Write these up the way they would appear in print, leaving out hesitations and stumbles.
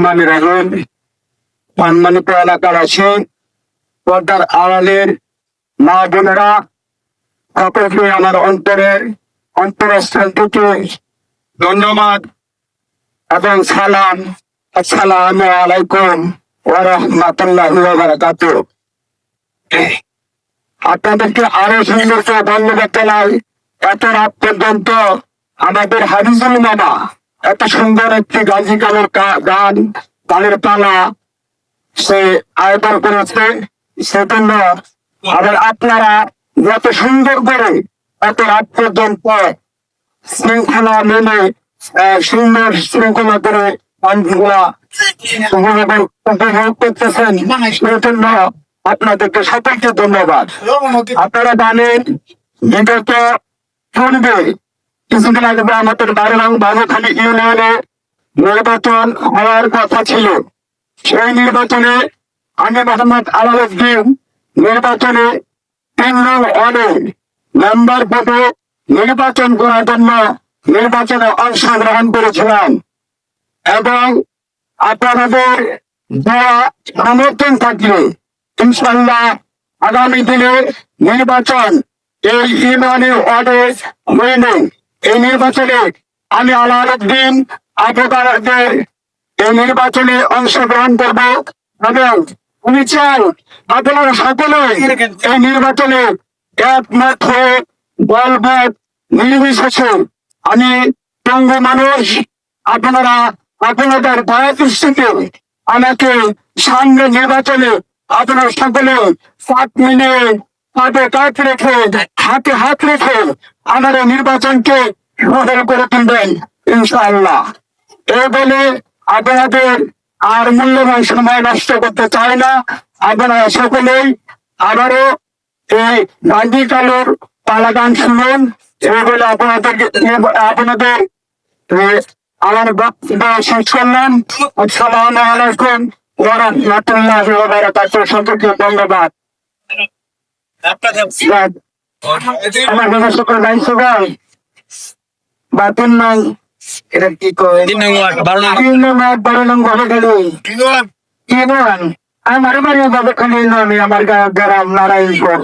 রহমানির রহিম। সম্মানিত এলাকাবাসী, পর্দার আড়ালের মা বোনেরা, সকলকে আমার অন্তরস্থল থেকে ধন্যবাদ এবং সালাম। আসসালামু আলাইকুম ওয়া রাহমাতুল্লাহি ওয়া বারাকাতুহু। আপনাদেরকে আরো সুন্দর করে ধন্যবাদ জানাই। এত রাত পর্যন্ত আমাদের হারিজুল মামা এত সুন্দর একটি গাজী গানের পালা সে আয়োজন করেছে। সেজন্য আবার আপনারা যত সুন্দর করে এত রাত পর্যন্ত শৃঙ্খলা মেনে সুন্দর শৃঙ্খলা করে উপভোগ করতেছেন, সেজন্য আপনাদেরকে সকলকে ধন্যবাদ। আপনারা জানেন বিগত পূর্বে কিছুদিন আগে আমাদের বারোখালী ইউনিয়নে নির্বাচন হওয়ার কথা ছিল। সেই নির্বাচনে আমি মোহাম্মদ আলাউদ্দিন নির্বাচনে 3 নং ওয়ার্ডে মেম্বার পদে নির্বাচন করার জন্য নির্বাচনে অংশগ্রহণ করেছিলাম এবং আপনাদের দেওয়া সমর্থন থাকলে ইনশাল্লাহ আগামী দিনে নির্বাচন এই ইউনিয়নের ওয়ার্ডে হয়নি। এই নির্বাচনে আমি আলাউদ্দিন আপনাদের এই নির্বাচনে অংশগ্রহণ করবো এবং আমি চাই আপনারা সকলে এই নির্বাচনে একমত হয়ে দলমত নির্বিশেষে আমি পঙ্গু মানুষ আপনারা আপনাদের দয়া দৃষ্টিতে আমাকে সামনে নির্বাচনে আপনারা সকলে 7 মিলে হাতে কাজ রেখে হাতে হাত রেখে আমাদের নির্বাচনকে সফল করে তুলবেন ইনশাআল্লাহ। এই বলে আপনাদের আর মূল্যবান সময় নষ্ট করতে চাই না। আপনারা সকলেই আবারও এই গান্ধী কালোর পালা গান শুনুন। এই বলে আপনাদের আমার বক্তব্য শেষ করলাম। আসসালামু আলাইকুম ওয়া রাহমাতুল্লাহি ওয়া বারাকাতুহু। সকলকে ধন্যবাদ। আমার কথা সকল গাইছ ভাই বাতিল নাই, এটা কি কয় 3 নং ওয়ার্ড 12 নং ঘরে গেল আমার বাড়ি বাবা খালি আমি আমার গ্রাম নারায়ণপুর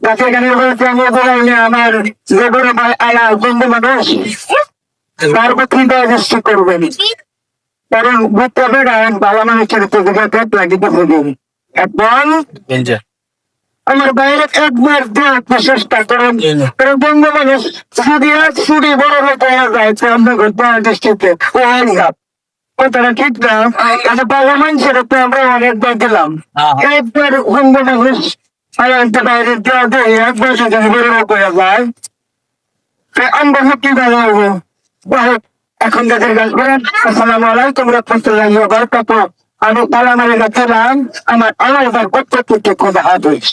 গাছে গানে বলছে আমি বলাইলে আমার যে বড় ভাই আয়া বন্ধু মানুষ তার প্রতিটা সৃষ্টি করবেন, কারণ বক্তব্য গান বাবা মানুষের লাগিতে হবে। এখন আমার বাইরে একবার চেষ্টা করেন, কারণ বন্ধু মানুষ যদি ছুটি বড় হয়ে যায় আমরা ঘুরতে দৃষ্টিতে কথাটা ঠিক না। বাবা মানুষের আমরা অনেকবার দিলাম, একবার বন্ধু মানুষ বাইরে একবার যদি বড় হয়ে যায় আমরা কি ভালো হবো। এখন যাদের গাছ করেন আসসালামু আলাইকুম ওয়া রাহমাতুল্লাহি ওয়া বারাকাতুহু। আমি পালামারি গাছেলাম আমার আলাদা করতে খোদা হাফেজ।